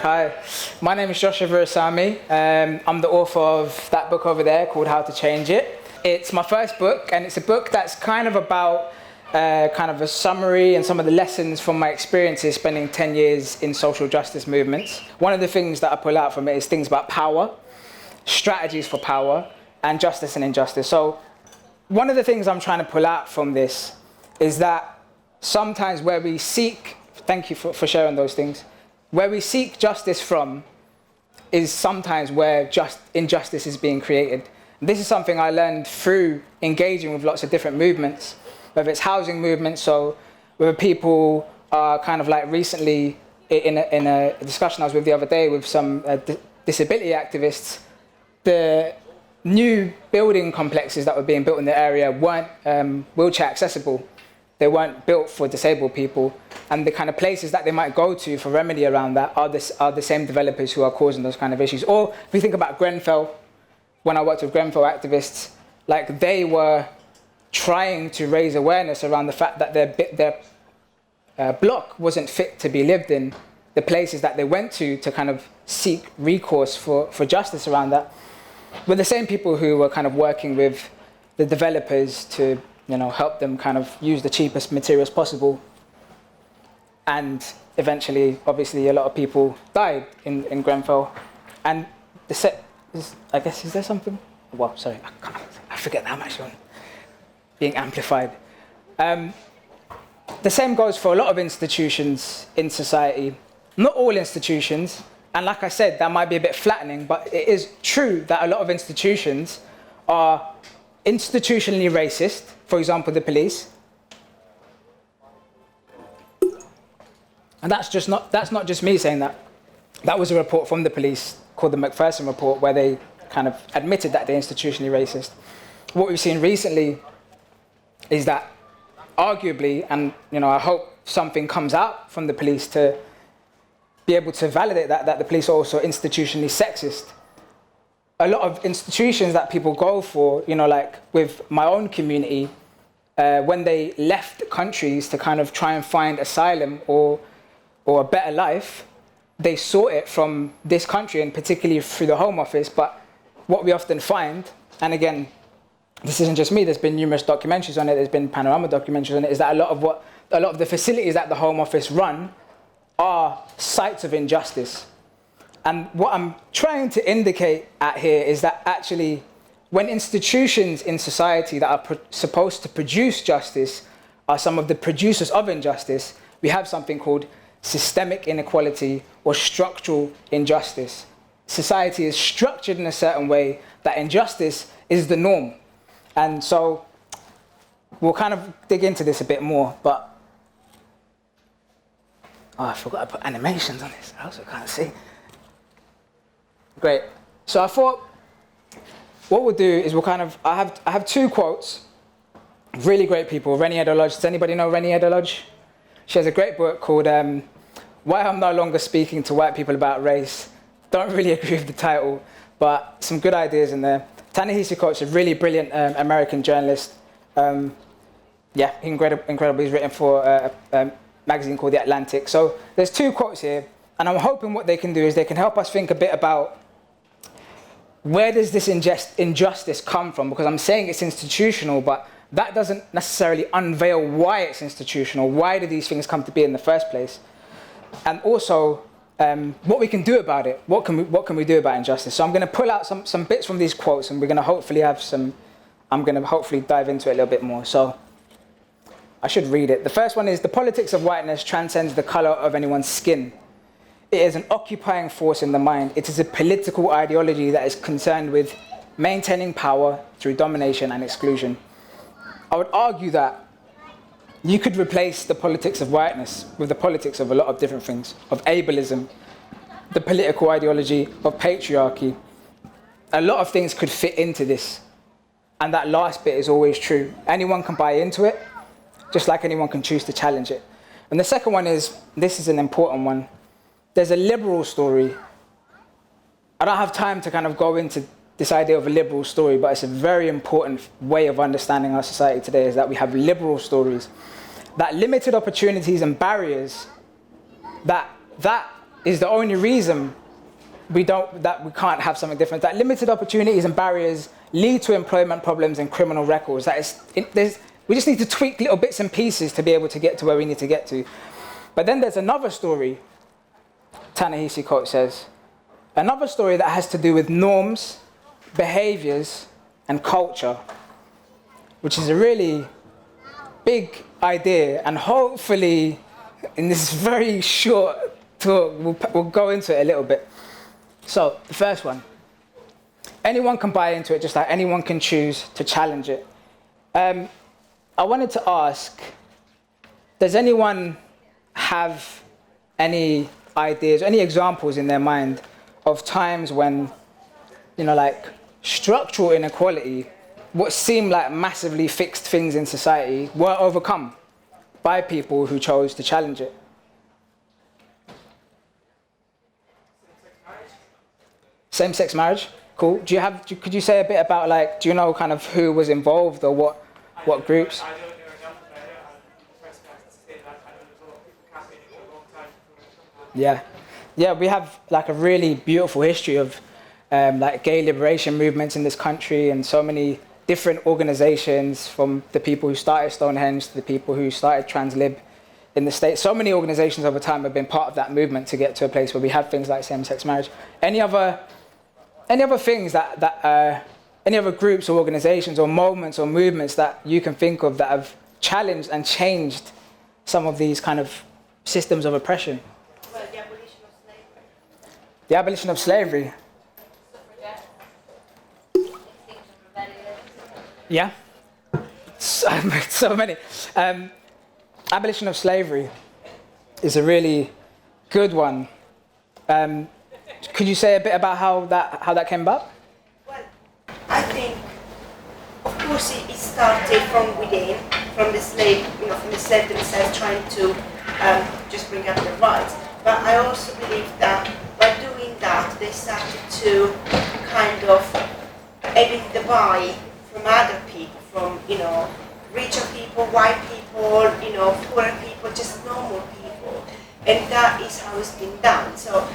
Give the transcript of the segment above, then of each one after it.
Hi, my name is Joshua Virasami. I'm the author of that book over there called How to Change It. It's my first book, and it's a book that's kind of about kind of a summary and some of the lessons from my experiences spending 10 years in social justice movements. One of the things that I pull out from it is things about power, strategies for power, and justice and injustice. So one of the things I'm trying to pull out from this is that sometimes where we seek, thank you for sharing those things, where we seek justice from is sometimes where injustice is being created. This is something I learned through engaging with lots of different movements, whether it's housing movements, so whether people are kind of like recently in a discussion I was with the other day with some disability activists, the new building complexes that were being built in the area weren't wheelchair accessible. They weren't built for disabled people. And the kind of places that they might go to for remedy around that are the same developers who are causing those kind of issues. Or if we think about Grenfell, when I worked with Grenfell activists, like they were trying to raise awareness around the fact that their block wasn't fit to be lived in, the places that they went to kind of seek recourse for justice around that, were the same people who were kind of working with the developers to help them kind of use the cheapest materials possible. And eventually, obviously, a lot of people died in Grenfell. And the set is, I guess, is there something? Well, sorry, I forget that I'm actually being amplified. The same goes for a lot of institutions in society. Not all institutions, and like I said, that might be a bit flattening, but it is true that a lot of institutions are institutionally racist. For example, the police. And that's not just me saying that. That was a report from the police called the Macpherson Report, where they kind of admitted that they're institutionally racist. What we've seen recently is that arguably, and I hope something comes out from the police to be able to validate that the police are also institutionally sexist. A lot of institutions that people go for, like with my own community, when they left countries to kind of try and find asylum or a better life, they sought it from this country, and particularly through the Home Office. But what we often find, and again, this isn't just me, there's been numerous documentaries on it, there's been panorama documentaries on it, is that a lot of the facilities that the Home Office run are sites of injustice. And what I'm trying to indicate at here is that actually, when institutions in society that are supposed to produce justice are some of the producers of injustice, we have something called systemic inequality or structural injustice. Society is structured in a certain way that injustice is the norm. And so we'll kind of dig into this a bit more, but I forgot to put animations on this. I also can't see. Great. So I thought what we'll do is I have two quotes, really great people. Renée Eddo-Lodge. Does anybody know Renée Eddo-Lodge? She has a great book called Why I'm No Longer Speaking to White People About Race. Don't really agree with the title, but some good ideas in there. Ta-Nehisi Coates, a really brilliant American journalist. Incredible. He's written for a magazine called The Atlantic. So there's two quotes here, and I'm hoping what they can do is they can help us think a bit about where does this injustice come from? Because I'm saying it's institutional, but that doesn't necessarily unveil why it's institutional. Why do these things come to be in the first place? And also, what we can do about it. What can we do about injustice? So I'm going to pull out some bits from these quotes, and we're going to hopefully dive into it a little bit more. So I should read it. The first one is, the politics of whiteness transcends the color of anyone's skin. It is an occupying force in the mind. It is a political ideology that is concerned with maintaining power through domination and exclusion. I would argue that you could replace the politics of whiteness with the politics of a lot of different things, of ableism, the political ideology of patriarchy. A lot of things could fit into this. And that last bit is always true. Anyone can buy into it, just like anyone can choose to challenge it. And the second one is, this is an important one. There's a liberal story. I don't have time to kind of go into this idea of a liberal story, but it's a very important way of understanding our society today, is that we have liberal stories, that limited opportunities and barriers that is the only reason we can't have something different. That limited opportunities and barriers lead to employment problems and criminal records. We just need to tweak little bits and pieces to be able to get to where we need to get to. But then there's another story, Ta-Nehisi Coates says, another story that has to do with norms, behaviors, and culture, which is a really big idea, and hopefully in this very short talk we'll go into it a little bit. So the first one, anyone can buy into it just like anyone can choose to challenge it. I wanted to ask, does anyone have any ideas, any examples in their mind of times when, like structural inequality, what seemed like massively fixed things in society, were overcome by people who chose to challenge it? Same-sex marriage, cool. Could you say a bit about, like, do you know kind of who was involved or what groups? I don't know examples, but I don't have the press guys to say that. I know there's a lot of people campaigning for a long time. Yeah, we have like a really beautiful history of like gay liberation movements in this country, and so many different organizations, from the people who started Stonehenge to the people who started Translib in the States. So many organizations over time have been part of that movement to get to a place where we have things like same-sex marriage. Any other things any other groups or organizations or moments or movements that you can think of that have challenged and changed some of these kind of systems of oppression? Well, the abolition of slavery. The abolition of slavery. Extinction, rebellion. Yeah. So many. Abolition of slavery is a really good one. Could you say a bit about how that came about? Well, I think, of course, it started from within, from the slave, from the slave themselves trying to just bring up their rights. But I also believe that by doing that, they started to kind of edit the buy from other people, from richer people, white people, poorer people, just normal people, and that is how it's been done. So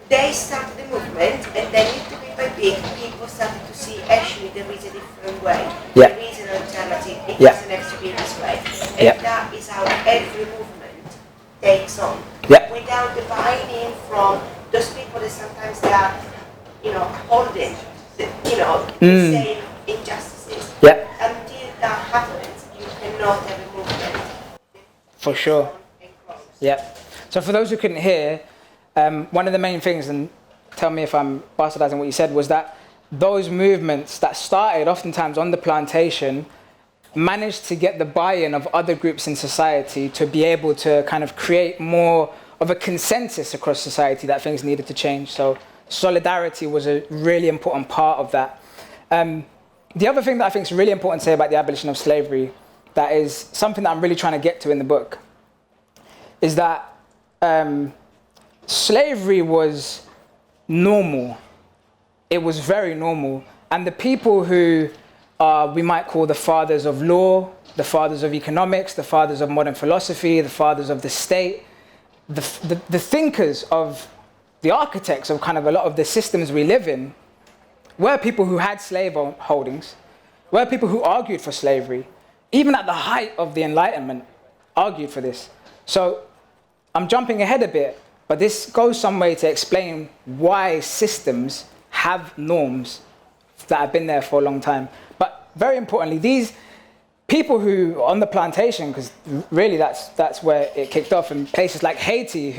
they started the movement, and then little bit by bit, people started to see actually there is a different way. Yeah. There is an alternative. It Yeah. doesn't have to be this way, and Yeah. that is how every movement takes on. Yeah. Without the buy-in from those people that sometimes they are, holding, the same injustices. Yeah. Until that happens, you cannot have a movement. For sure. Yeah. So for those who couldn't hear, one of the main things, and tell me if I'm bastardizing what you said, was that those movements that started oftentimes on the plantation managed to get the buy-in of other groups in society to be able to kind of create more of a consensus across society that things needed to change. So solidarity was a really important part of that. The other thing that I think is really important to say about the abolition of slavery, that is something that I'm really trying to get to in the book, is that slavery was normal. It was very normal. And the people who we might call the fathers of law, the fathers of economics, the fathers of modern philosophy, the fathers of the state, the thinkers of the architects of kind of a lot of the systems we live in, were people who had slave holdings, were people who argued for slavery, even at the height of the Enlightenment, argued for this. So I'm jumping ahead a bit, but this goes some way to explain why systems have norms that have been there for a long time. But very importantly, these people who on the plantation, because really that's where it kicked off, in places like Haiti,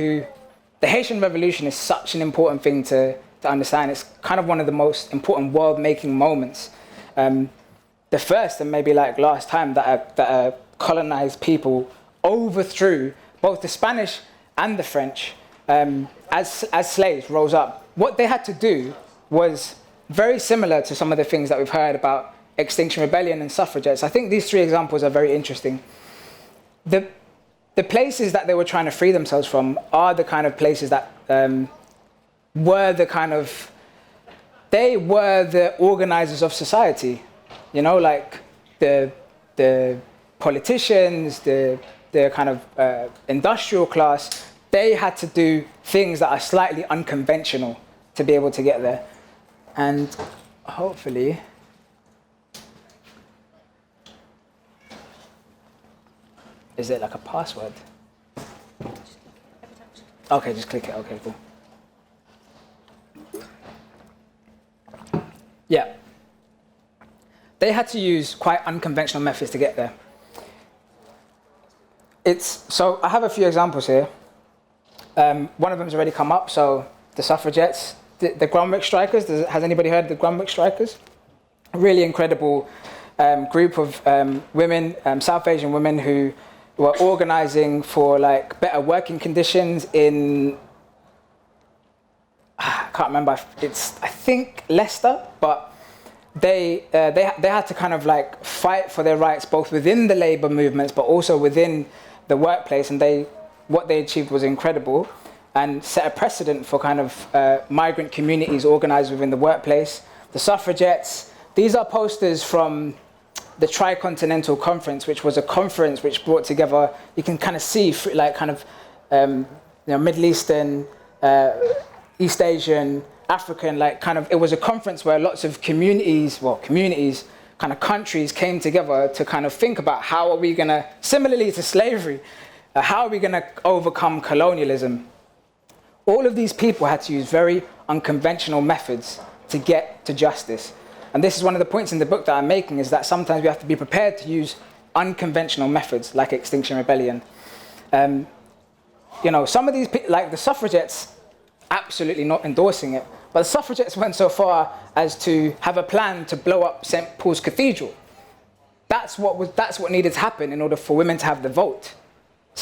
the Haitian Revolution is such an important thing to understand. It's kind of one of the most important world-making moments. The first and maybe like last time that a colonized people overthrew both the Spanish and the French as slaves rose up. What they had to do was very similar to some of the things that we've heard about Extinction Rebellion and suffragettes. I think these three examples are very interesting. The places that they were trying to free themselves from are the kind of places that were the organizers of society. Like the politicians, the kind of industrial class. They had to do things that are slightly unconventional to be able to get there. And hopefully, is it like a password? Okay, just click it. Okay, cool. Yeah. They had to use quite unconventional methods to get there. So I have a few examples here. One of them has already come up. So the suffragettes, the Grunwick strikers. Has anybody heard of the Grunwick strikers? A really incredible group of women, South Asian women who were organizing for like better working conditions in, I can't remember, I think Leicester, but they had to kind of like fight for their rights both within the labor movements but also within the workplace, and what they achieved was incredible and set a precedent for kind of migrant communities organized within the workplace. The suffragettes, these are posters from the Tricontinental Conference, which was a conference which brought together, you can kind of see like kind of Middle Eastern, East Asian, African, like kind of, it was a conference where lots of communities, kind of countries came together to kind of think about how are we gonna, similarly to slavery, how are we gonna overcome colonialism? All of these people had to use very unconventional methods to get to justice. And this is one of the points in the book that I'm making, is that sometimes we have to be prepared to use unconventional methods like Extinction Rebellion. Some of these people, like the suffragettes, absolutely not endorsing it, but the suffragettes went so far as to have a plan to blow up St. Paul's Cathedral. That's what needed to happen in order for women to have the vote.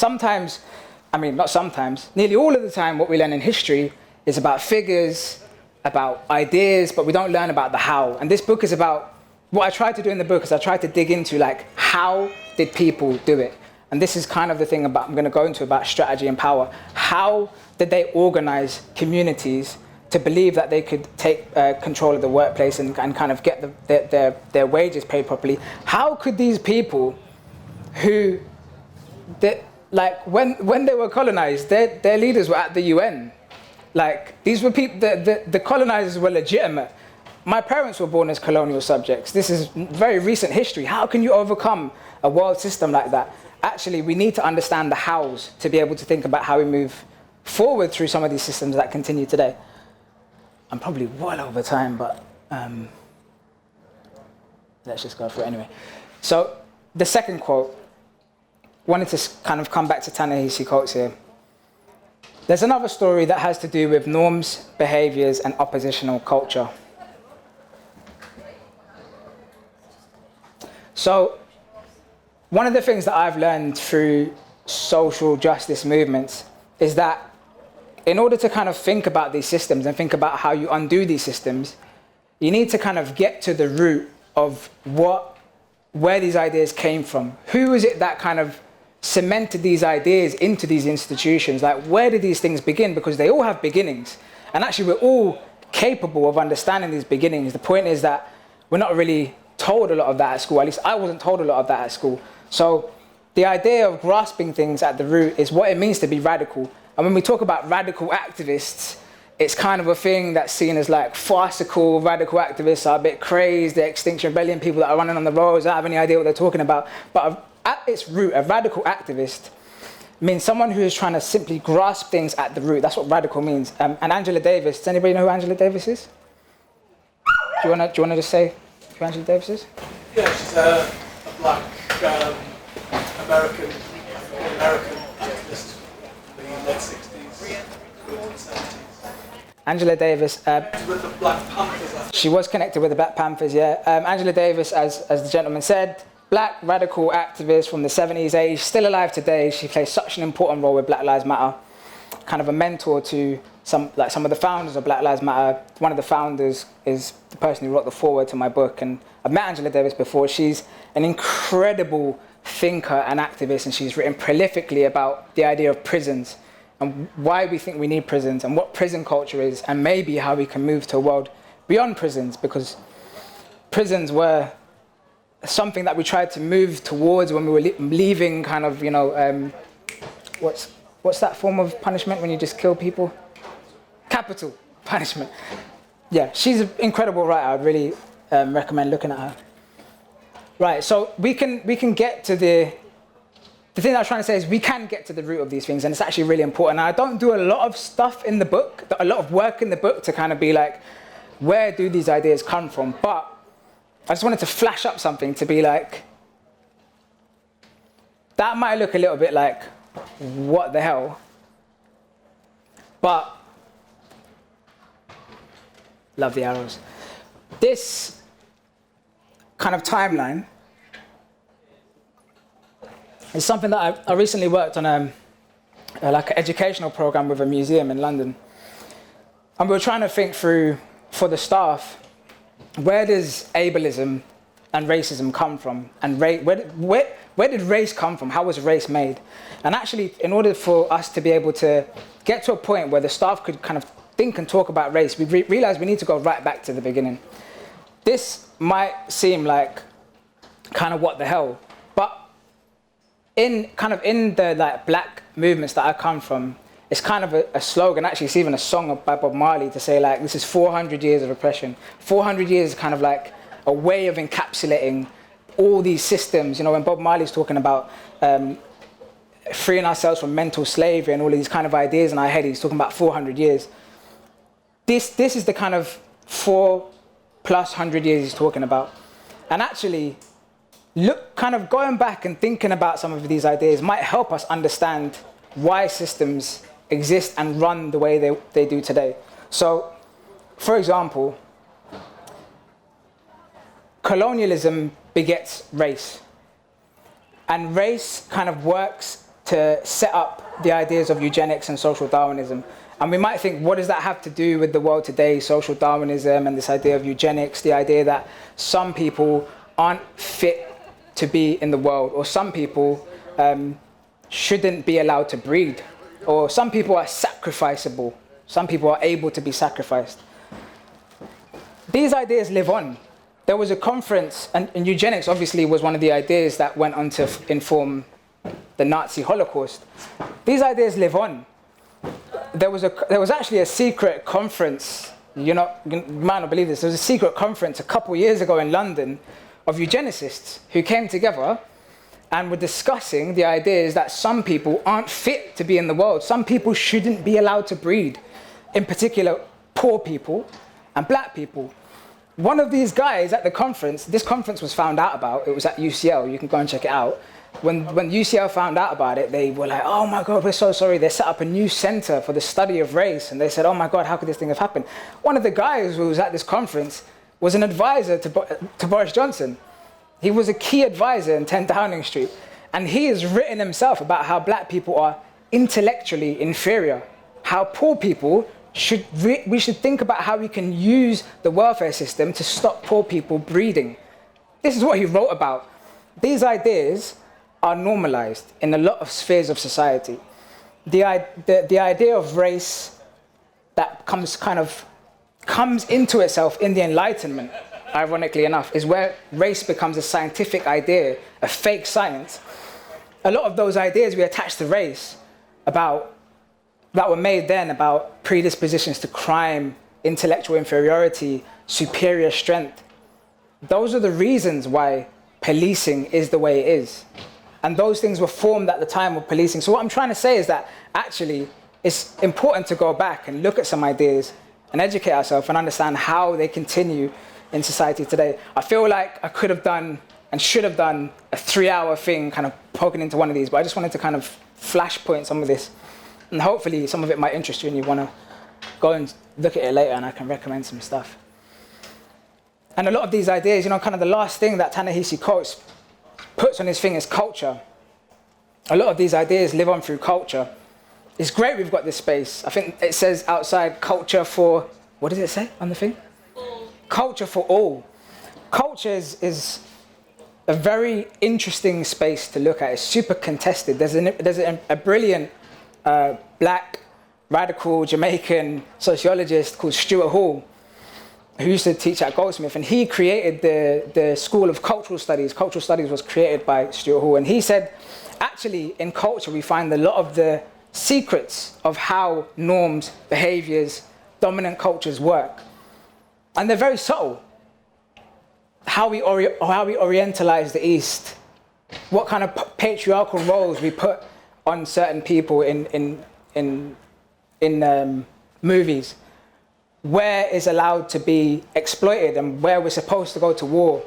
Nearly all of the time what we learn in history is about figures, about ideas, but we don't learn about the how. And this book is about, what I tried to do in the book is I tried to dig into like, how did people do it? And this is kind of the thing I'm going to go into about strategy and power. How did they organize communities to believe that they could take control of the workplace and kind of get their wages paid properly? How could these people who, when they were colonized, their leaders were at the UN. Like, these were people, the colonizers were legitimate. My parents were born as colonial subjects. This is very recent history. How can you overcome a world system like that? Actually, we need to understand the hows to be able to think about how we move forward through some of these systems that continue today. I'm probably well over time, but let's just go through it anyway. So the second quote, wanted to kind of come back to Ta-Nehisi Coates here. There's another story that has to do with norms, behaviors, and oppositional culture. So one of the things that I've learned through social justice movements is that in order to kind of think about these systems and think about how you undo these systems, you need to kind of get to the root of where these ideas came from. Who is it that kind of cemented these ideas into these institutions? Like, where did these things begin? Because they all have beginnings. And actually, we're all capable of understanding these beginnings. The point is that we're not really told a lot of that at school. At least I wasn't told a lot of that at school. So the idea of grasping things at the root is what it means to be radical. And when we talk about radical activists, it's kind of a thing that's seen as like farcical. Radical activists are a bit crazed. The Extinction Rebellion people that are running on the roads don't have any idea what they're talking about. But at its root, a radical activist means someone who is trying to simply grasp things at the root. That's what radical means. And Angela Davis, does anybody know who Angela Davis is? Do you want to just say who Angela Davis is? Yeah, she's a black American activist in the late 60s, early 70s. Angela Davis. With the Black Panthers. She was connected with the Black Panthers, yeah. Angela Davis, as the gentleman said, black radical activist from the 70s, 80s, still alive today. She plays such an important role with Black Lives Matter, kind of a mentor to some of the founders of Black Lives Matter. One of the founders is the person who wrote the foreword to my book, and I've met Angela Davis before. She's an incredible thinker and activist, and she's written prolifically about the idea of prisons and why we think we need prisons and what prison culture is, and maybe how we can move to a world beyond prisons, because prisons were something that we tried to move towards when we were leaving kind of, what's that form of punishment when you just kill people? Capital punishment. Yeah, she's an incredible writer. I'd really recommend looking at her. Right, so we can get to the thing I was trying to say is we can get to the root of these things, and it's actually really important. Now, I don't do a lot of stuff in the book, a lot of work in the book to kind of be like, where do these ideas come from? But I just wanted to flash up something to be like, that might look a little bit like, what the hell? But, love the arrows. This kind of timeline is something that I recently worked on like an educational program with a museum in London. And we were trying to think through, for the staff, where does ableism and racism come from? And where did race come from? How was race made? And actually, in order for us to be able to get to a point where the staff could kind of think and talk about race, we realized we need to go right back to the beginning. This might seem like kind of what the hell, but in the like black movements that I come from, it's kind of a slogan. Actually, it's even a song by Bob Marley to say like, this is 400 years of oppression. 400 years is kind of like a way of encapsulating all these systems. You know, when Bob Marley's talking about freeing ourselves from mental slavery and all of these kind of ideas in our head, he's talking about 400 years. This is the kind of 400+ years he's talking about. And actually, kind of going back and thinking about some of these ideas might help us understand why systems exist and run the way they do today. So, for example, colonialism begets race. And race kind of works to set up the ideas of eugenics and social Darwinism. And we might think, what does that have to do with the world today, social Darwinism and this idea of eugenics, the idea that some people aren't fit to be in the world, or some people shouldn't be allowed to breed, or some people are sacrificable, some people are able to be sacrificed. These ideas live on. There was a conference, and eugenics obviously was one of the ideas that went on to inform the Nazi Holocaust. These ideas live on. There was actually a secret conference, you might not believe this, there was a secret conference a couple years ago in London of eugenicists who came together and were discussing the ideas that some people aren't fit to be in the world. Some people shouldn't be allowed to breed, in particular poor people and black people. One of these guys at the conference, this conference was found out about, it was at UCL, you can go and check it out. When UCL found out about it, they were like, oh my God, we're so sorry. They set up a new center for the study of race. And they said, oh my God, how could this thing have happened? One of the guys who was at this conference was an advisor to Boris Johnson. He was a key advisor in 10 Downing Street. And he has written himself about how black people are intellectually inferior, how poor people we should think about how we can use the welfare system to stop poor people breeding. This is what he wrote about. These ideas are normalized in a lot of spheres of society. The idea of race that comes into itself in the Enlightenment, ironically enough, is where race becomes a scientific idea, a fake science. A lot of those ideas we attach to race that were made then about predispositions to crime, intellectual inferiority, superior strength. Those are the reasons why policing is the way it is. And those things were formed at the time of policing. So what I'm trying to say is that actually it's important to go back and look at some ideas and educate ourselves and understand how they continue in society today. I feel like I could have done and should have done a 3-hour thing kind of poking into one of these, but I just wanted to kind of flashpoint some of this. And hopefully some of it might interest you and you want to go and look at it later and I can recommend some stuff. And a lot of these ideas, kind of the last thing that Ta-Nehisi Coates puts on his thing is culture. A lot of these ideas live on through culture. It's great we've got this space. I think it says outside culture for, what does it say on the thing? All. Culture for all. Culture is a very interesting space to look at. It's super contested. There's a brilliant black radical Jamaican sociologist called Stuart Hall, who used to teach at Goldsmith, and he created the School of Cultural Studies. Cultural Studies was created by Stuart Hall, and he said, actually, in culture, we find a lot of the secrets of how norms, behaviors, dominant cultures work. And they're very subtle. How we orientalize the East, what kind of patriarchal roles we put on certain people in movies, where is allowed to be exploited and where we're supposed to go to war,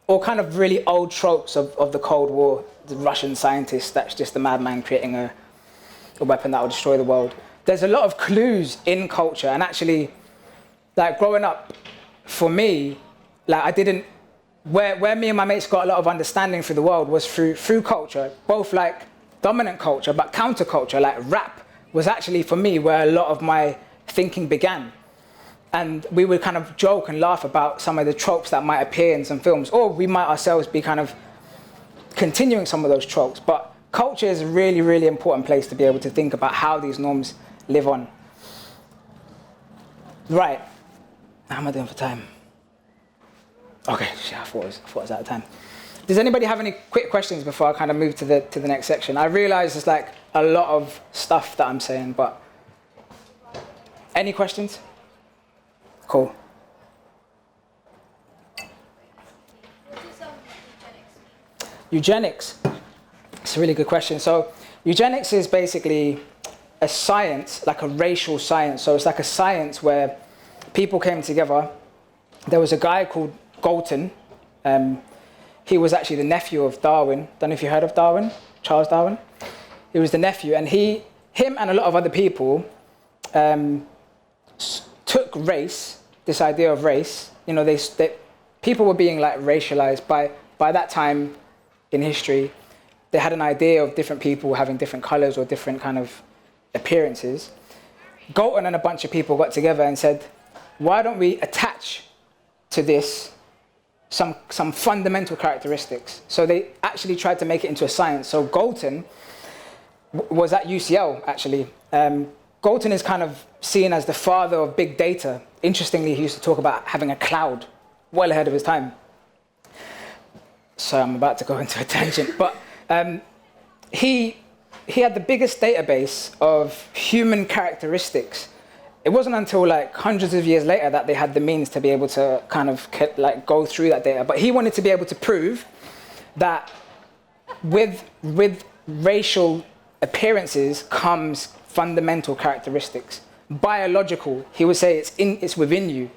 or kind of really old tropes of the Cold War, the Russian scientist that's just a madman creating a weapon that will destroy the world. There's a lot of clues in culture, and actually, like growing up, for me, like I didn't, where me and my mates got a lot of understanding for the world was through culture, both like dominant culture, but counterculture, like rap was actually for me where a lot of my thinking began. And we would kind of joke and laugh about some of the tropes that might appear in some films, or we might ourselves be kind of continuing some of those tropes. But culture is a really, really important place to be able to think about how these norms live on. Right, how am I doing for time? Okay, shit, I thought it was out of time. Does anybody have any quick questions before I kind of move to the next section? I realize there's like a lot of stuff that I'm saying, but any questions? Cool. What does eugenics mean? Eugenics. It's a really good question. So eugenics is basically a science, like a racial science. So it's like a science where people came together. There was a guy called Galton. He was actually the nephew of Darwin. Don't know if you heard of Darwin, Charles Darwin. He was the nephew, and him and a lot of other people took race, this idea of race. You know, they people were being like racialized by that time in history. They had an idea of different people having different colors or different kind of appearances. Galton and a bunch of people got together and said, why don't we attach to this some fundamental characteristics? So they actually tried to make it into a science. So Galton was at UCL, actually. Galton is kind of seen as the father of big data. Interestingly, he used to talk about having a cloud, well ahead of his time. So I'm about to go into a tangent, but he had the biggest database of human characteristics. It wasn't until like hundreds of years later that they had the means to be able to kind of like go through that data. But he wanted to be able to prove that with racial appearances comes fundamental characteristics. Biological, he would say it's within you.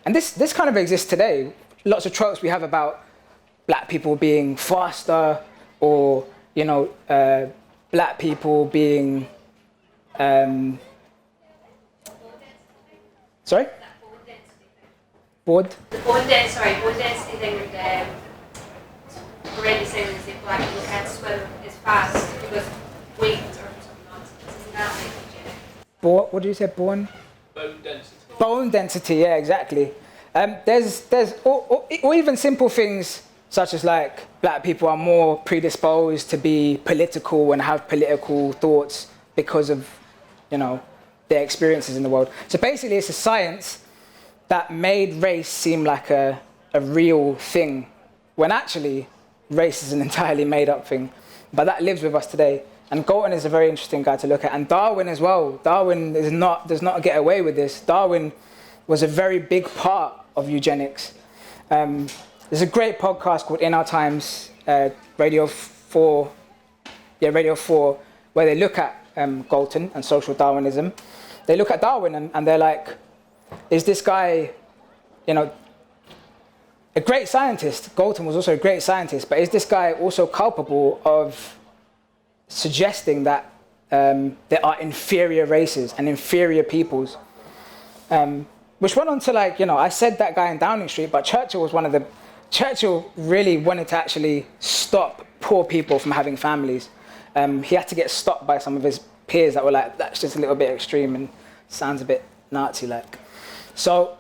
And this kind of exists today. Lots of tropes we have about black people being faster, or, you know, black people being, sorry? Board? The bone density thing with already saying that black people can't swim as fast because weight or something nonsense. Isn't that like eugenics? What do you say, Bone density. Bone density, yeah, exactly. There's or even simple things such as like black people are more predisposed to be political and have political thoughts because of, you know, their experiences in the world. So basically it's a science that made race seem like a real thing, when actually race is an entirely made up thing. But that lives with us today. And Galton is a very interesting guy to look at. And Darwin as well. Darwin does not get away with this. Darwin was a very big part of eugenics. There's a great podcast called In Our Times, Radio 4, where they look at Galton and social Darwinism. They look at Darwin and they're like, is this guy, you know, a great scientist? Galton was also a great scientist, but is this guy also culpable of suggesting that there are inferior races and inferior peoples? Which went on to, like, you know, I said that guy in Downing Street, but Churchill really wanted to actually stop poor people from having families. He had to get stopped by some of his peers that were like, that's just a little bit extreme and sounds a bit Nazi-like. So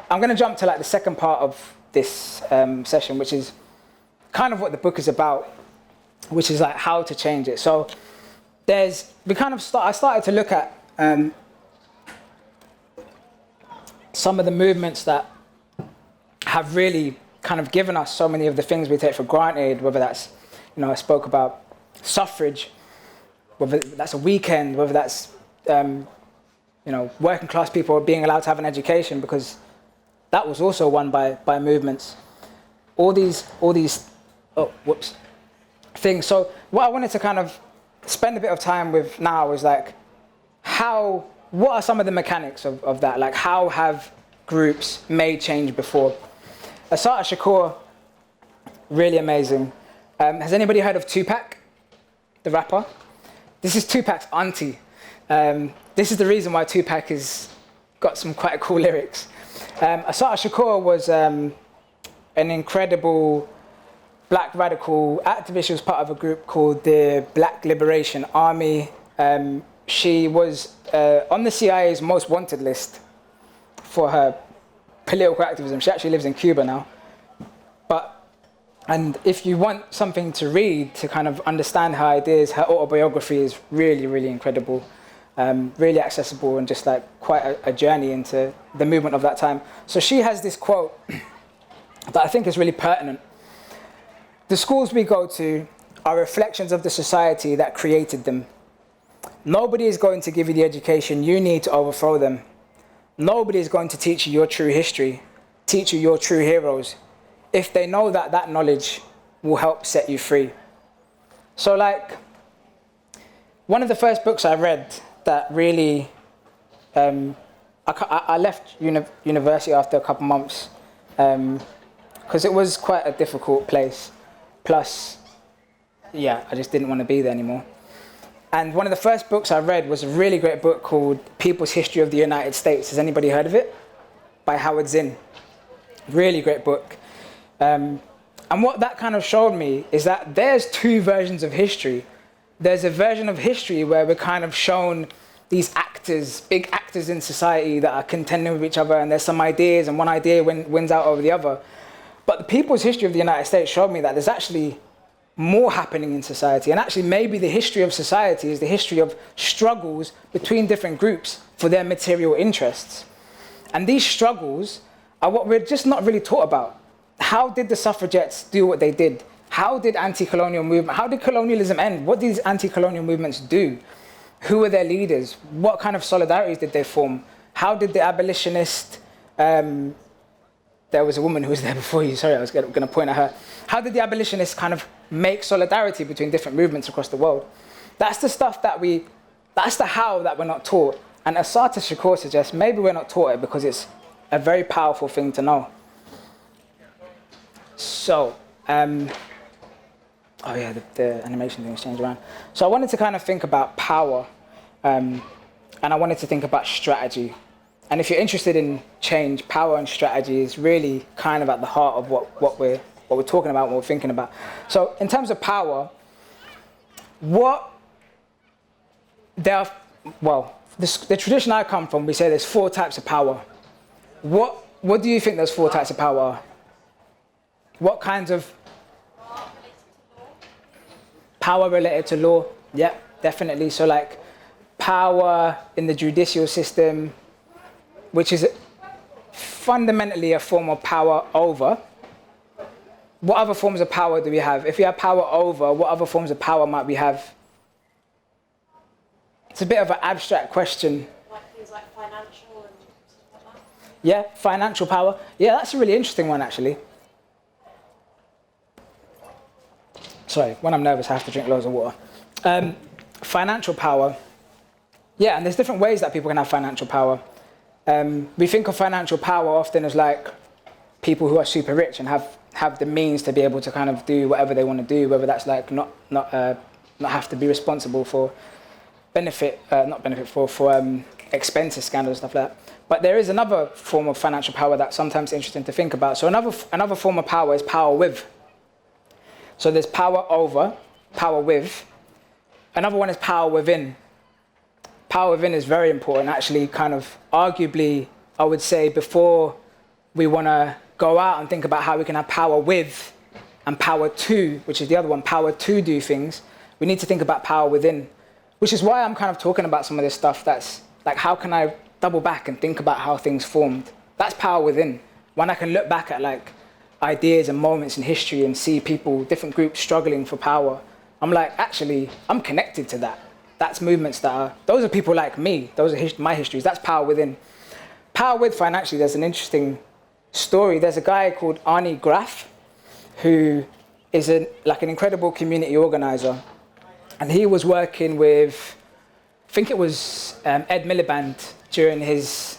I'm going to jump to like the second part of this session, which is kind of what the book is about, which is like how to change it. So I started to look at some of the movements that have really kind of given us so many of the things we take for granted, whether that's, you know, I spoke about suffrage. whether that's a weekend, whether that's, working class people being allowed to have an education, because that was also won by movements. All these things. So what I wanted to kind of spend a bit of time with now is like, what are some of the mechanics of that? Like, how have groups made change before? Assata Shakur, really amazing. Has anybody heard of Tupac, the rapper? This is Tupac's auntie. This is the reason why Tupac has got some quite cool lyrics. Assata Shakur was an incredible black radical activist. She was part of a group called the Black Liberation Army. She was on the CIA's most wanted list for her political activism. She actually lives in Cuba now. And if you want something to read to kind of understand her ideas, her autobiography is really, really incredible, really accessible, and just like quite a journey into the movement of that time. So she has this quote that I think is really pertinent. The schools we go to are reflections of the society that created them. Nobody is going to give you the education you need to overthrow them. Nobody is going to teach you your true history, teach you your true heroes, if they know that that knowledge will help set you free. So like, one of the first books I read that really, I left university after a couple months, because it was quite a difficult place. Plus, I just didn't want to be there anymore. And one of the first books I read was a really great book called People's History of the United States. Has anybody heard of it? By Howard Zinn. Really great book. And what that kind of showed me is that there's two versions of history. There's a version of history where we're kind of shown these actors, big actors in society that are contending with each other, and there's some ideas, and one idea wins out over the other. But the People's History of the United States showed me that there's actually more happening in society. And actually maybe the history of society is the history of struggles between different groups for their material interests. And these struggles are what we're just not really taught about. How did the suffragettes do what they did? How did anti-colonial movement, how did colonialism end? What did these anti-colonial movements do? Who were their leaders? What kind of solidarities did they form? How did the abolitionist, there was a woman who was there before you, sorry, I was going to point at her. How did the abolitionists kind of make solidarity between different movements across the world? That's the stuff that's the how that we're not taught. And Assata Shakur suggests maybe we're not taught it because it's a very powerful thing to know. So, the animation things changed around. So I wanted to kind of think about power, and I wanted to think about strategy. And if you're interested in change, power and strategy is really kind of at the heart of what we're talking about, what we're thinking about. So in terms of power, the tradition I come from, we say there's 4 types of power. What do you think those 4 types of power are? What kinds of power related to law? Yeah, definitely. So like power in the judicial system, which is fundamentally a form of power over. What other forms of power do we have? If we have power over, what other forms of power might we have? It's a bit of an abstract question. Like things like financial and stuff like that? Yeah, financial power. Yeah, that's a really interesting one, actually. Sorry, when I'm nervous, I have to drink loads of water. Financial power. Yeah, and there's different ways that people can have financial power. We think of financial power often as like people who are super rich and have the means to be able to kind of do whatever they want to do, whether that's like not have to be responsible for expenses, scandals, stuff like that. But there is another form of financial power that's sometimes interesting to think about. So another form of power is power with. So there's power over, power with. Another one is power within. Power within is very important, actually, kind of arguably, I would say, before we want to go out and think about how we can have power with and power to, which is the other one, power to do things, we need to think about power within, which is why I'm kind of talking about some of this stuff that's like, how can I double back and think about how things formed? That's power within. When I can look back at like ideas and moments in history and see people, different groups struggling for power, I'm like, actually, I'm connected to that. That's movements those are people like me. Those are my histories. That's power within. Power with financially, there's an interesting story. There's a guy called Arnie Graff, who is an incredible community organizer. And he was working with, I think it was Ed Miliband during his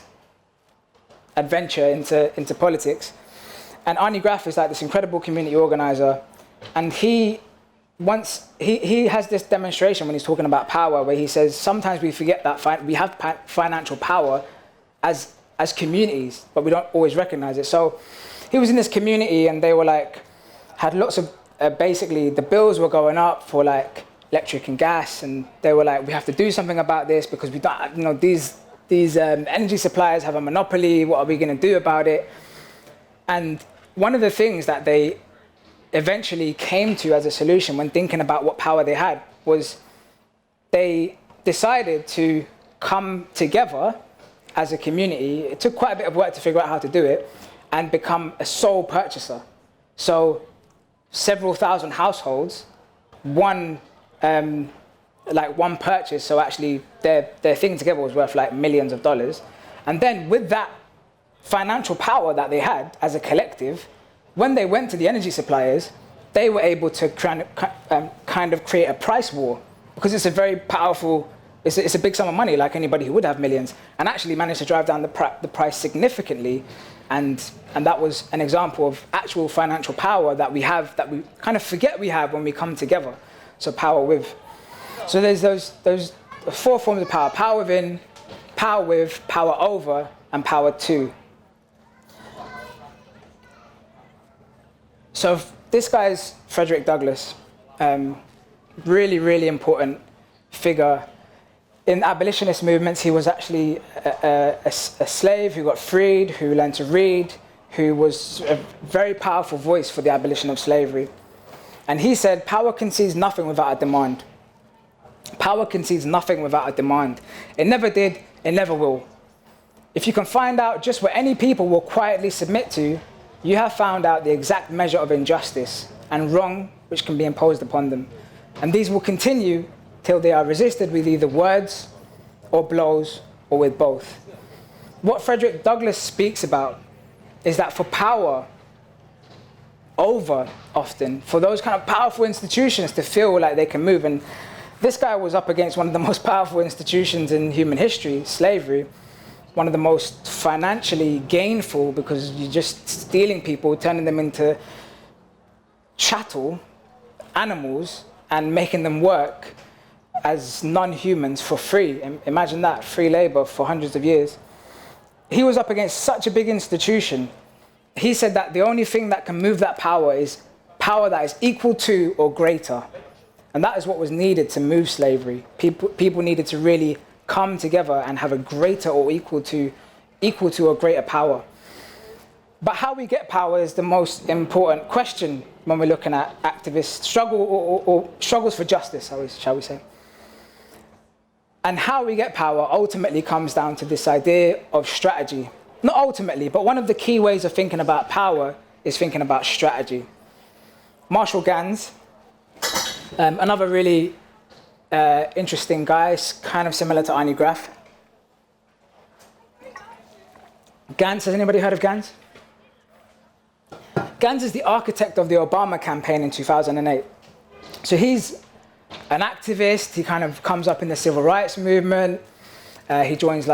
adventure into politics. And Arnie Graff is like this incredible community organizer. And he has this demonstration when he's talking about power, where he says sometimes we forget that we have financial power as communities, but we don't always recognize it. So he was in this community, and they were had lots of basically the bills were going up for electric and gas, and they were we have to do something about this because we don't, these energy suppliers have a monopoly. What are we going to do about it? And one of the things that they eventually came to as a solution when thinking about what power they had was they decided to come together as a community. It took quite a bit of work to figure out how to do it, and become a sole purchaser. So several thousand households, one purchase. So actually their thing together was worth millions of dollars. And then with that financial power that they had as a collective, when they went to the energy suppliers, they were able to kind of create a price war, because it's a very powerful, it's a big sum of money, like anybody who would have millions, and actually managed to drive down the price significantly. And that was an example of actual financial power that we have, that we kind of forget we have when we come together. So power with. So there's those 4 forms of power: power within, power with, power over, and power to. So this guy's Frederick Douglass, really, really important figure. In abolitionist movements, he was actually a slave who got freed, who learned to read, who was a very powerful voice for the abolition of slavery. And he said, power concedes nothing without a demand. Power concedes nothing without a demand. It never did, it never will. If you can find out just what any people will quietly submit to, you have found out the exact measure of injustice and wrong which can be imposed upon them. And these will continue till they are resisted with either words or blows, or with both. What Frederick Douglass speaks about is that for power over, often, for those kind of powerful institutions to feel like they can move, and this guy was up against one of the most powerful institutions in human history, slavery, one of the most financially gainful, because you're just stealing people, turning them into chattel animals and making them work as non-humans for free. Imagine that, free labor for hundreds of years. He was up against such a big institution. He said that the only thing that can move that power is power that is equal to or greater. And that is what was needed to move slavery. People needed to really come together and have a greater or equal to or greater power. But how we get power is the most important question when we're looking at activist struggle or struggles for justice, shall we say. And how we get power ultimately comes down to this idea of strategy. Not ultimately, but one of the key ways of thinking about power is thinking about strategy. Marshall Gans, another really interesting guy, kind of similar to Arnie Graff. Gans, has anybody heard of Gans? Gans is the architect of the Obama campaign in 2008. So he's an activist. He kind of comes up in the civil rights movement. He joins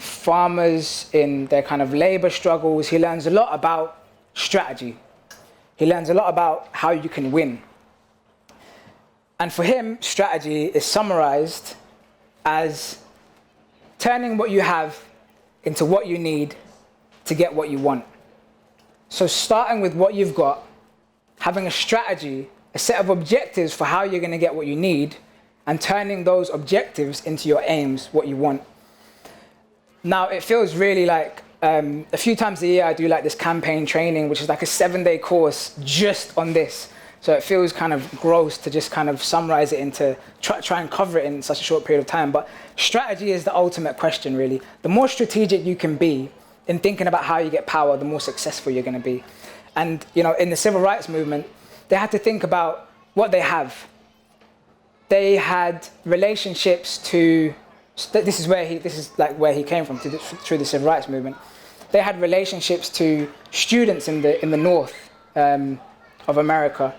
farmers in their kind of labor struggles. He learns a lot about strategy. He learns a lot about how you can win. And for him, strategy is summarized as turning what you have into what you need to get what you want. So starting with what you've got, having a strategy, a set of objectives for how you're going to get what you need, and turning those objectives into your aims, what you want. Now, it feels really like a few times a year I do this campaign training, which is like a 7-day course just on this. So it feels kind of gross to just kind of summarize it into, try and cover it in such a short period of time. But strategy is the ultimate question, really. The more strategic you can be in thinking about how you get power, the more successful you're going to be. And, in the civil rights movement, they had to think about what they have. they had relationships to, this is where he came from through the civil rights movement. They had relationships to students in the north of America.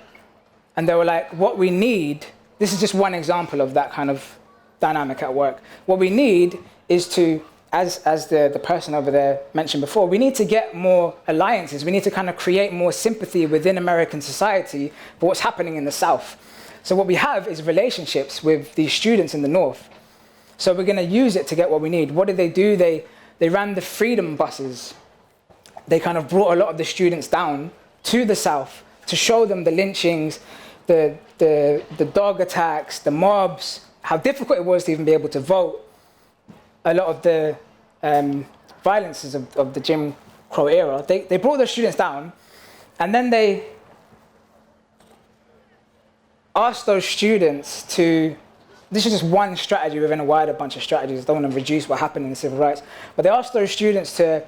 And they were like, what we need, this is just one example of that kind of dynamic at work. What we need is to, as the person over there mentioned before, we need to get more alliances. We need to kind of create more sympathy within American society for what's happening in the South. So what we have is relationships with these students in the North. So we're going to use it to get what we need. What did they do? They ran the freedom buses. They kind of brought a lot of the students down to the South to show them the lynchings, the dog attacks, the mobs, how difficult it was to even be able to vote, a lot of the violences of the Jim Crow era. They brought the students down, and then they asked those students to, this is just one strategy within a wider bunch of strategies. I don't want to reduce what happened in the civil rights, but they asked those students to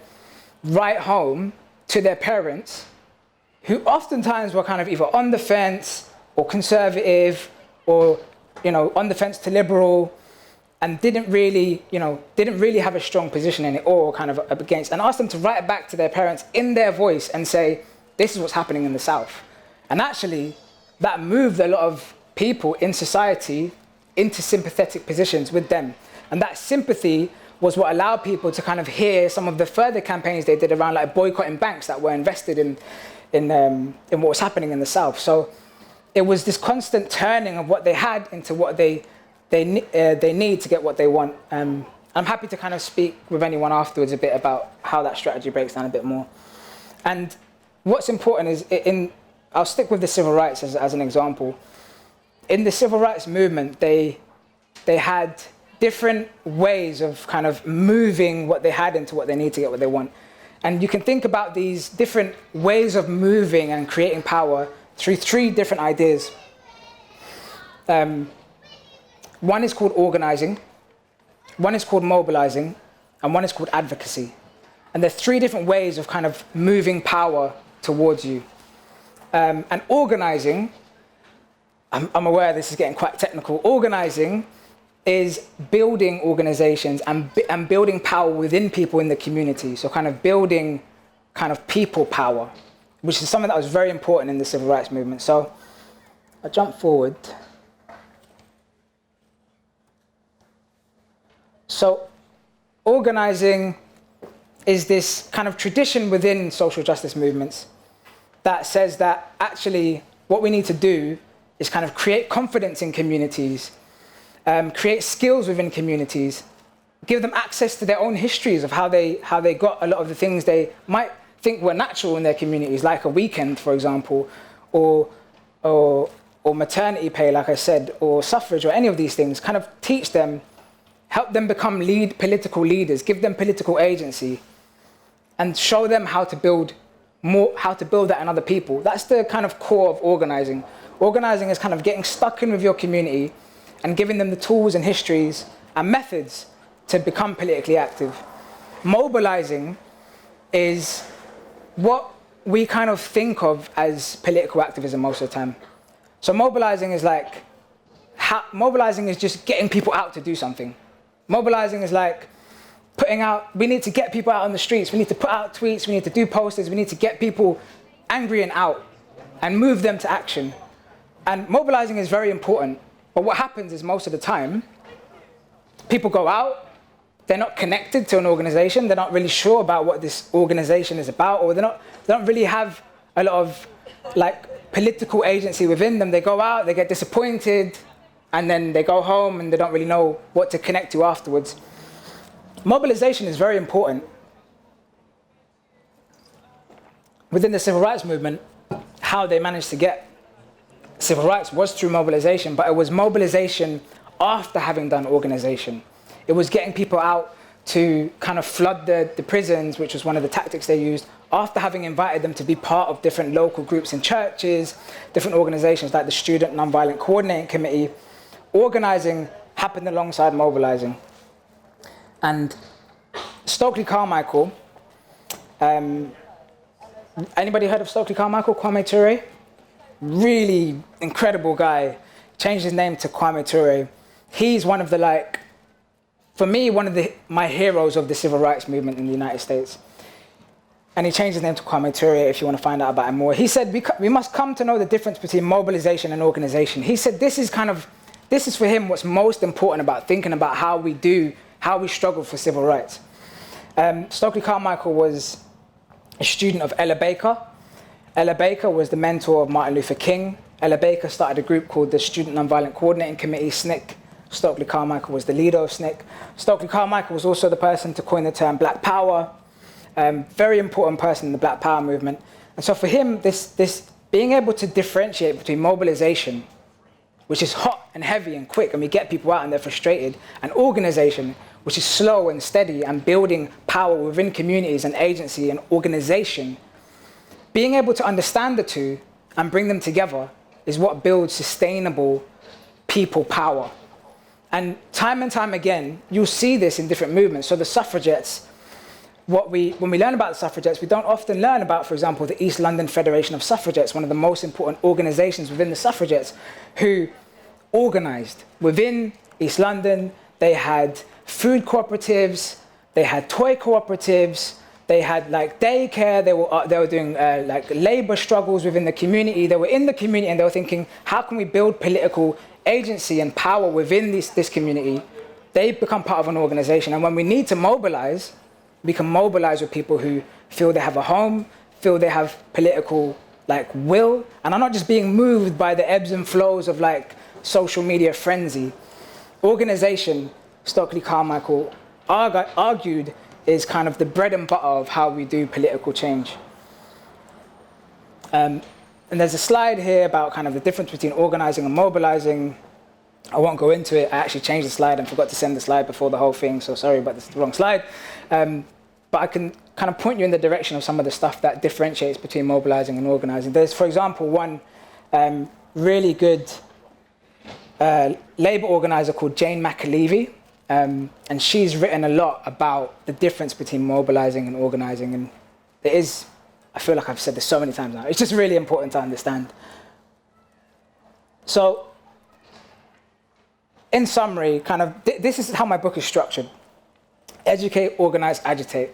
write home to their parents, who oftentimes were kind of either on the fence or conservative or, on the fence to liberal, and didn't really have a strong position in it or kind of up against, and asked them to write back to their parents in their voice and say, this is what's happening in the South. And actually, that moved a lot of people in society into sympathetic positions with them. And that sympathy was what allowed people to kind of hear some of the further campaigns they did around like boycotting banks that were invested in what was happening in the South. So it was this constant turning of what they had into what they need to get what they want. I'm happy to kind of speak with anyone afterwards a bit about how that strategy breaks down a bit more. And what's important is, I'll stick with the civil rights as an example. In the civil rights movement, they had different ways of kind of moving what they had into what they need to get what they want. And you can think about these different ways of moving and creating power through three different ideas. One is called organizing, one is called mobilizing, and one is called advocacy. And there's three different ways of kind of moving power towards you. And organizing, I'm aware this is getting quite technical. Organizing is building organizations and building power within people in the community. So kind of building kind of people power, which is something that was very important in the civil rights movement. So I jump forward. So organizing is this kind of tradition within social justice movements that says that actually what we need to do is kind of create confidence in communities, create skills within communities, give them access to their own histories of how they got a lot of the things they might think were natural in their communities, like a weekend, for example, or maternity pay, like I said, or suffrage, or any of these things. Kind of teach them, help them become political leaders, give them political agency, and show them how to build that in other people. That's the kind of core of organizing. Organizing is kind of getting stuck in with your community and giving them the tools and histories and methods to become politically active. Mobilizing is what we kind of think of as political activism most of the time. So mobilizing is just getting people out to do something. Mobilizing is like we need to get people out on the streets, we need to put out tweets, we need to do posters, we need to get people angry and out and move them to action. And mobilizing is very important, but what happens is most of the time, people go out, they're not connected to an organization, they're not really sure about what this organization is about, or they don't really have a lot of like political agency within them. They go out, they get disappointed, and then they go home and they don't really know what to connect to afterwards. Mobilization is very important. Within the civil rights movement, how they managed to get civil rights was through mobilization, but it was mobilization after having done organization. It was getting people out to kind of flood the prisons, which was one of the tactics they used, after having invited them to be part of different local groups in churches, different organizations like the Student Nonviolent Coordinating Committee. Organizing happened alongside mobilizing. And Stokely Carmichael, anybody heard of Stokely Carmichael, Kwame Ture? Really incredible guy. changed his name to Kwame Ture. He's one of the, like, for me, one of my heroes of the civil rights movement in the United States. And he changed his name to Kwame Ture if you want to find out about him more. He said, we must come to know the difference between mobilization and organization. He said this is for him what's most important about thinking about how we struggle for civil rights. Stokely Carmichael was a student of Ella Baker. Ella Baker was the mentor of Martin Luther King. Ella Baker started a group called the Student Nonviolent Coordinating Committee, SNCC. Stokely Carmichael was the leader of SNCC. Stokely Carmichael was also the person to coin the term Black Power. Very important person in the Black Power movement. And so for him, this being able to differentiate between mobilization, which is hot and heavy and quick, and we get people out and they're frustrated, and organization, which is slow and steady and building power within communities and agency and organization, being able to understand the two and bring them together is what builds sustainable people power. And time again, you'll see this in different movements. So the suffragettes, when we learn about the suffragettes, we don't often learn about, for example, the East London Federation of Suffragettes, one of the most important organizations within the suffragettes, who organized within East London. They had food cooperatives, they had toy cooperatives, they had like daycare, they were doing like labor struggles within the community. They were in the community and they were thinking, how can we build political agency and power within this community? They become part of an organization. And when we need to mobilize, we can mobilize with people who feel they have a home, feel they have political like will, and are not just being moved by the ebbs and flows of like social media frenzy. Organization, Stokely Carmichael argued, is kind of the bread and butter of how we do political change. And there's a slide here about kind of the difference between organizing and mobilizing. I won't go into it. I actually changed the slide and forgot to send the slide before the whole thing, so sorry, but this is the wrong slide. But I can kind of point you in the direction of some of the stuff that differentiates between mobilizing and organizing. There's, for example, one really good labor organizer called Jane McAlevey, and she's written a lot about the difference between mobilizing and organizing. And it is, I feel like I've said this so many times now, it's just really important to understand. So, in summary, kind of, this is how my book is structured. Educate, organize, agitate.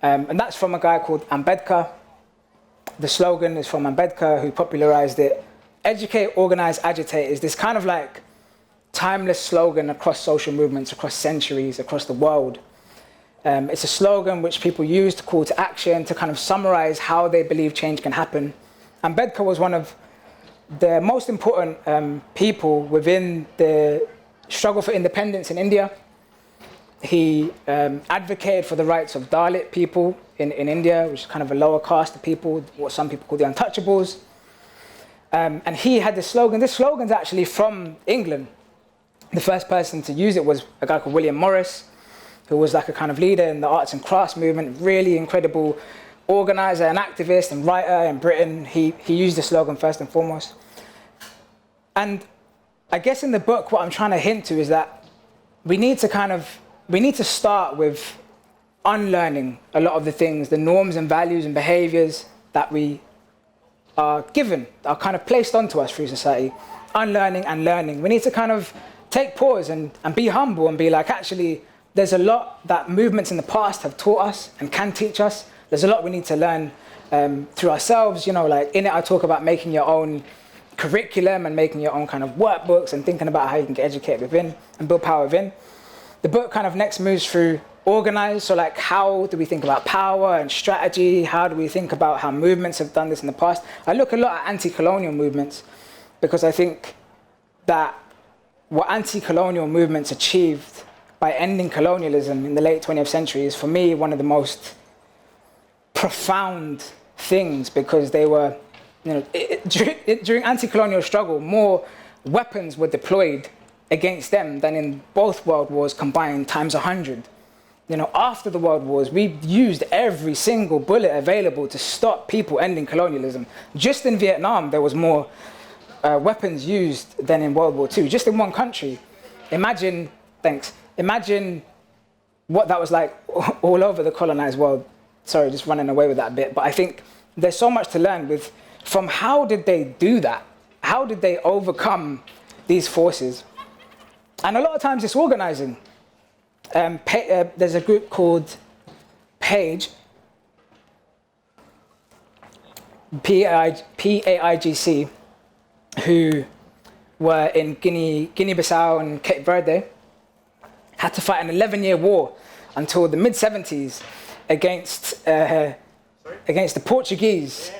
And that's from a guy called Ambedkar. The slogan is from Ambedkar, who popularized it. Educate, organize, agitate is this kind of like timeless slogan across social movements, across centuries, across the world. It's a slogan which people use to call to action, to kind of summarize how they believe change can happen. Ambedkar was one of the most important people within the struggle for independence in India. He advocated for the rights of Dalit people in India, which is kind of a lower caste of people, what some people call the untouchables. And he had this slogan. This slogan's actually from England. The first person to use it was a guy called William Morris, who was like a kind of leader in the arts and crafts movement, really incredible organizer and activist and writer in Britain. He used the slogan first and foremost. And I guess in the book, what I'm trying to hint to is that we need to start with unlearning a lot of the things, the norms and values and behaviors that we are given, are kind of placed onto us through society. Unlearning and learning. We need to kind of take pause and be humble and be like, actually, there's a lot that movements in the past have taught us and can teach us. There's a lot we need to learn through ourselves. You know, like in it, I talk about making your own curriculum and making your own kind of workbooks and thinking about how you can get educated within and build power within. The book kind of next moves through organize. So like, how do we think about power and strategy? How do we think about how movements have done this in the past? I look a lot at anti-colonial movements because I think that what anti-colonial movements achieved by ending colonialism in the late 20th century is, for me, one of the most profound things, because they were, you know, during anti-colonial struggle, more weapons were deployed against them than in both world wars combined times 100. You know, after the world wars, we used every single bullet available to stop people ending colonialism. Just in Vietnam, there was more weapons used than in World War II, just in one country. Imagine what that was like all over the colonized world. Sorry, just running away with that a bit. But I think there's so much to learn from how did they do that? How did they overcome these forces. And a lot of times it's organising. There's a group called PAIGC, PAIGC, who were in Guinea-Bissau and Cape Verde, had to fight an 11-year war until the mid-70s against the Portuguese.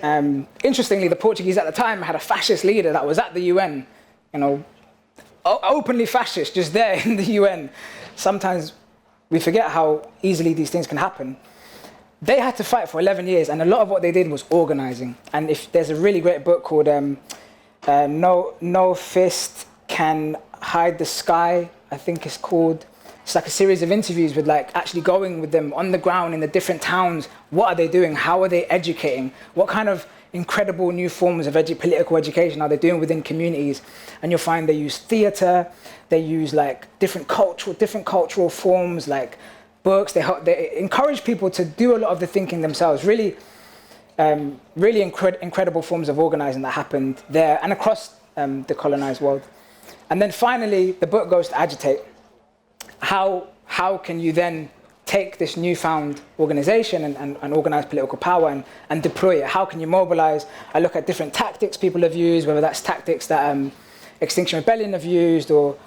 Interestingly, the Portuguese at the time had a fascist leader that was at the UN, openly fascist, just there in the UN. Sometimes we forget how easily these things can happen. They had to fight for 11 years, and a lot of what they did was organizing. And if there's a really great book called No Fist Can Hide the Sky, I think it's called. It's like a series of interviews with like actually going with them on the ground in the different towns. What are they doing? How are they educating? What kind of incredible new forms of political education are they doing within communities? And you'll find they use theatre, they use like different cultural forms like books. They encourage people to do a lot of the thinking themselves. Really incredible forms of organising that happened there and across the colonised world. And then finally, the book goes to agitate. How can you then take this newfound organisation and organise political power and deploy it? How can you mobilise? I look at different tactics people have used, whether that's tactics that Extinction Rebellion have used or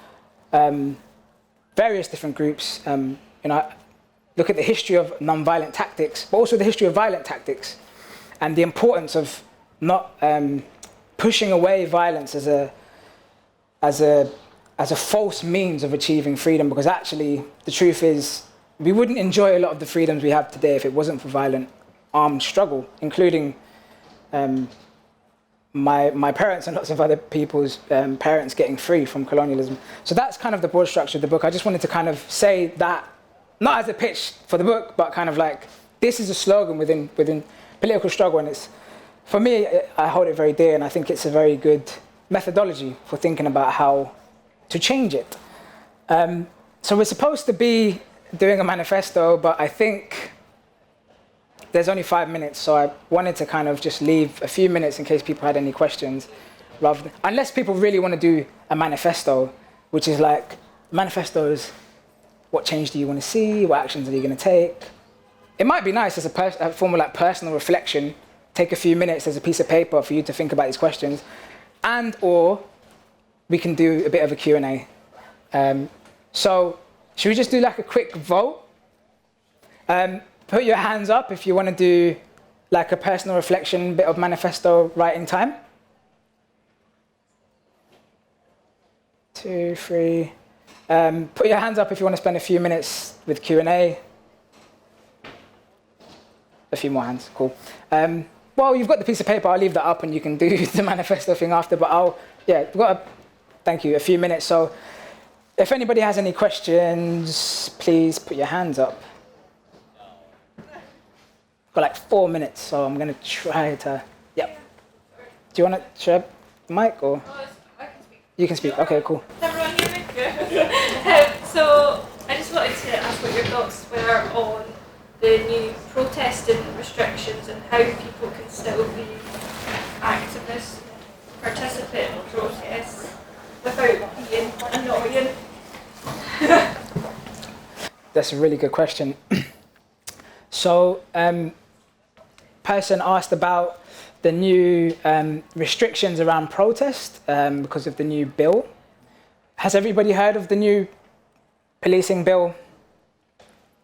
various different groups. Look at the history of non-violent tactics, but also the history of violent tactics and the importance of not pushing away violence as a false means of achieving freedom, because actually the truth is we wouldn't enjoy a lot of the freedoms we have today if it wasn't for violent armed struggle, including my parents and lots of other people's parents getting free from colonialism. So that's kind of the broad structure of the book. I just wanted to kind of say that, not as a pitch for the book, but kind of like this is a slogan within political struggle, and it's, for me, I hold it very dear, and I think it's a very good methodology for thinking about how to change it. So we're supposed to be doing a manifesto, but I think there's only 5 minutes, so I wanted to kind of just leave a few minutes in case people had any questions, unless people really want to do a manifesto, which is like, manifestos, what change do you want to see? What actions are you going to take? It might be nice as a form of like personal reflection, take a few minutes as a piece of paper for you to think about these questions, or we can do a bit of a Q&A. So should we just do like a quick vote? Put your hands up if you want to do like a personal reflection, bit of manifesto writing time. 2, 3. Put your hands up if you want to spend a few minutes with Q&A. A few more hands, cool. Well, you've got the piece of paper, I'll leave that up and you can do the manifesto thing after, but thank you, a few minutes. So if anybody has any questions, please put your hands up. Got like 4 minutes, so I'm going to try to, Do you want to share the mic or? I can speak. You can speak, okay, cool. Can everyone hear me? So I just wanted to ask what your thoughts were on the new protesting restrictions and how people can still be activists, participate in protests without being annoying. That's a really good question. So, person asked about the new restrictions around protest because of the new bill. Has everybody heard of the new policing bill?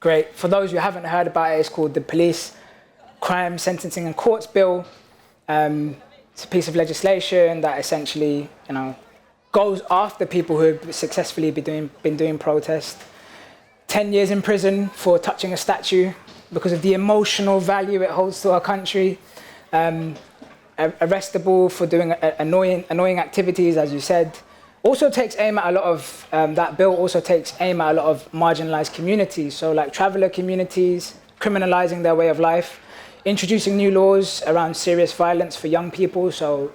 Great. For those who haven't heard about it, it's called the Police Crime Sentencing and Courts Bill. It's a piece of legislation that essentially, goes after people who have successfully been doing protest. 10 years in prison for touching a statue because of the emotional value it holds to our country. Arrestable for doing annoying activities, as you said. Also takes aim at a lot of, that bill also takes aim at a lot of marginalized communities. So like traveler communities, criminalizing their way of life, introducing new laws around serious violence for young people. So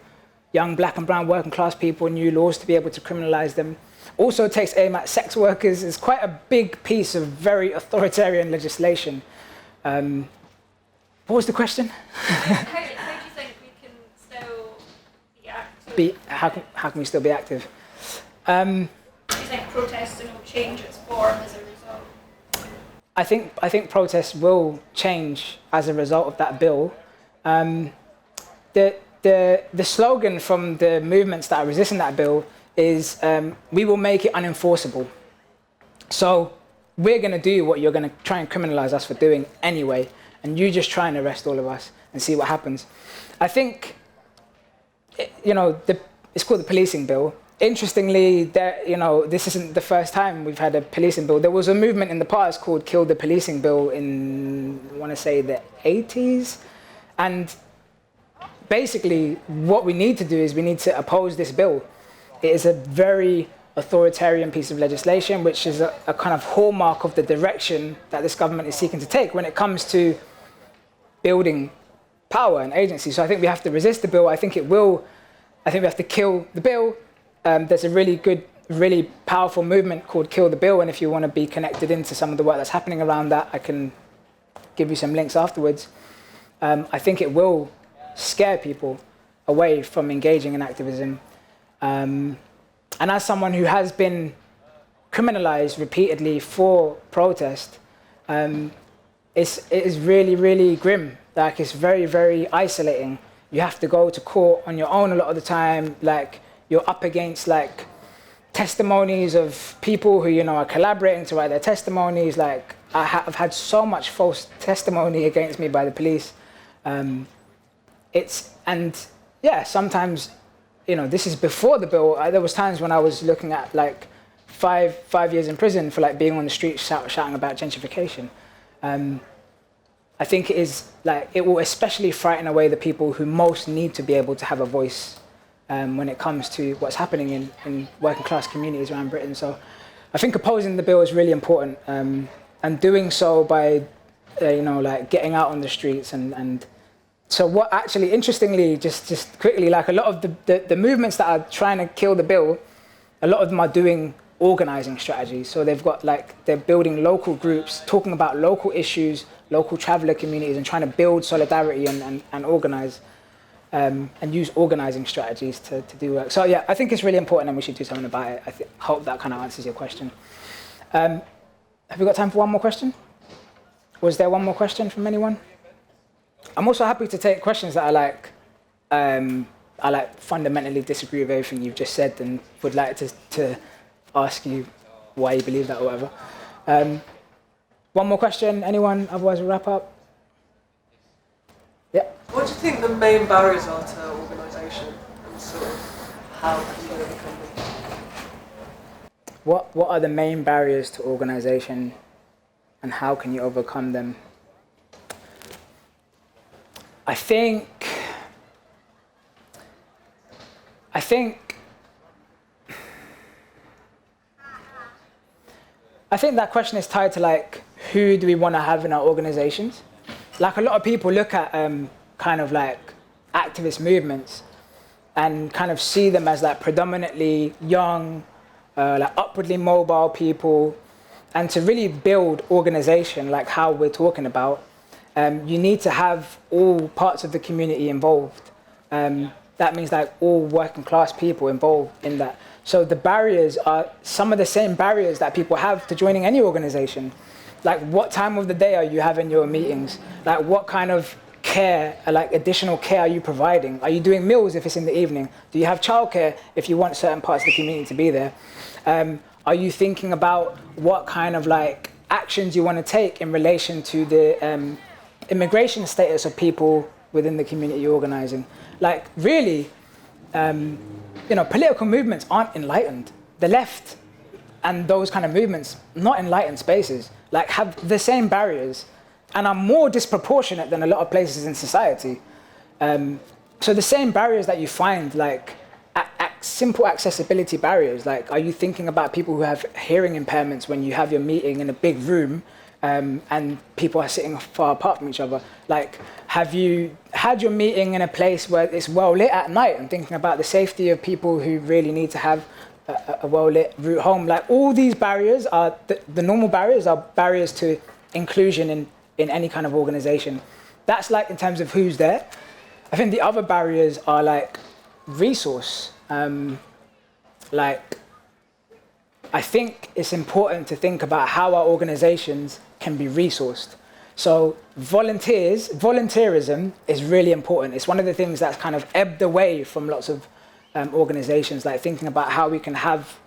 young black and brown working class people, new laws to be able to criminalize them. Also takes aim at sex workers. It's quite a big piece of very authoritarian legislation. What was the question? How do you think we can still be active? How can we still be active? Do you think protesting will change its form as a result? I think protests will change as a result of that bill. The slogan from the movements that are resisting that bill is we will make it unenforceable. So we're going to do what you're going to try and criminalize us for doing anyway, and you just try and arrest all of us and see what happens. I think, you know, it's called the policing bill. Interestingly, this isn't the first time we've had a policing bill. There was a movement in the past called Kill the Policing Bill in, I want to say, the 80s. And basically, what we need to do is we need to oppose this bill. It is a very authoritarian piece of legislation, which is a kind of hallmark of the direction that this government is seeking to take when it comes to building power and agency. So I think we have to resist the bill. I think we have to kill the bill. There's a really good, really powerful movement called Kill the Bill, and if you want to be connected into some of the work that's happening around that, I can give you some links afterwards. I think it will scare people away from engaging in activism. And as someone who has been criminalized repeatedly for protest, it is really, really grim. Like, it's very, very isolating. You have to go to court on your own a lot of the time. Like, you're up against like testimonies of people who, you know, are collaborating to write their testimonies. Like, I've had so much false testimony against me by the police. Sometimes, you know, this is before the bill. There was times when I was looking at like five years in prison for like being on the street shouting about gentrification. I think it will especially frighten away the people who most need to be able to have a voice when it comes to what's happening in working class communities around Britain. So I think opposing the bill is really important, and doing so by, getting out on the streets. And so what actually, interestingly, just quickly, like a lot of the movements that are trying to kill the bill, a lot of them are doing organizing strategies. So they've got they're building local groups, talking about local issues, local traveller communities, and trying to build solidarity and organize. And use organizing strategies to do work. So yeah, I think it's really important and we should do something about it. I hope that kind of answers your question. Have we got time for one more question? Was there one more question from anyone? I'm also happy to take questions that I fundamentally disagree with everything you've just said and would like to ask you why you believe that or whatever. One more question, anyone? Otherwise we'll wrap up. Yeah. What do you think the main barriers are to organisation, and sort of how can you overcome them? What are the main barriers to organisation, and how can you overcome them? I think that question is tied to who do we want to have in our organisations? Like, a lot of people look at kind of like activist movements and kind of see them as like predominantly young, like upwardly mobile people. And to really build organization like how we're talking about, you need to have all parts of the community involved. That means like all working class people involved in that. So the barriers are some of the same barriers that people have to joining any organization. Like, what time of the day are you having your meetings? Like, what kind of care, like additional care are you providing? Are you doing meals if it's in the evening? Do you have childcare if you want certain parts of the community to be there? Are you thinking about what kind of like actions you want to take in relation to the immigration status of people within the community you're organizing? Like, really, political movements aren't enlightened. The left and those kind of movements, not enlightened spaces, like have the same barriers and are more disproportionate than a lot of places in society. So the same barriers that you find, like simple accessibility barriers, like are you thinking about people who have hearing impairments when you have your meeting in a big room and people are sitting far apart from each other? Like, have you had your meeting in a place where it's well lit at night and thinking about the safety of people who really need to have a well-lit route home? Like, all these barriers are, the normal barriers are barriers to inclusion in any kind of organization. That's like in terms of who's there. I think the other barriers are like resource. Like, I think it's important to think about how our organizations can be resourced. So volunteerism is really important. It's one of the things that's kind of ebbed away from lots of organizations, like thinking about how we can have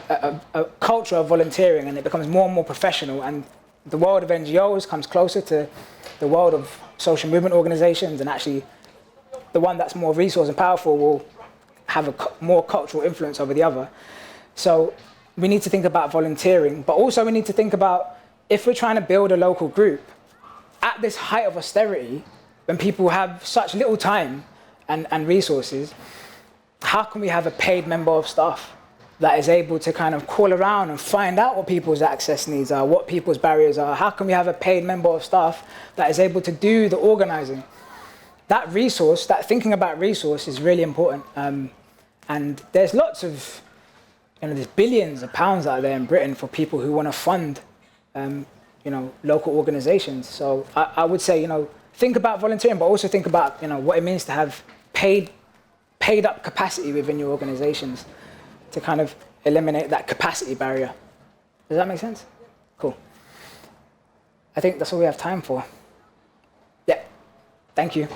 a culture of volunteering, and it becomes more and more professional, and the world of NGOs comes closer to the world of social movement organizations, and actually the one that's more resource and powerful will have a more cultural influence over the other. So we need to think about volunteering, but also we need to think about, if we're trying to build a local group, at this height of austerity, when people have such little time and resources, how can we have a paid member of staff that is able to kind of call around and find out what people's access needs are, what people's barriers are? How can we have a paid member of staff that is able to do the organizing? That resource, that thinking about resource is really important. And there's lots of, there's billions of pounds out there in Britain for people who want to fund local organizations. So I would say, think about volunteering, but also think about, what it means to have paid up capacity within your organizations to kind of eliminate that capacity barrier. Does that make sense? Cool. I think that's all we have time for. Yeah, thank you.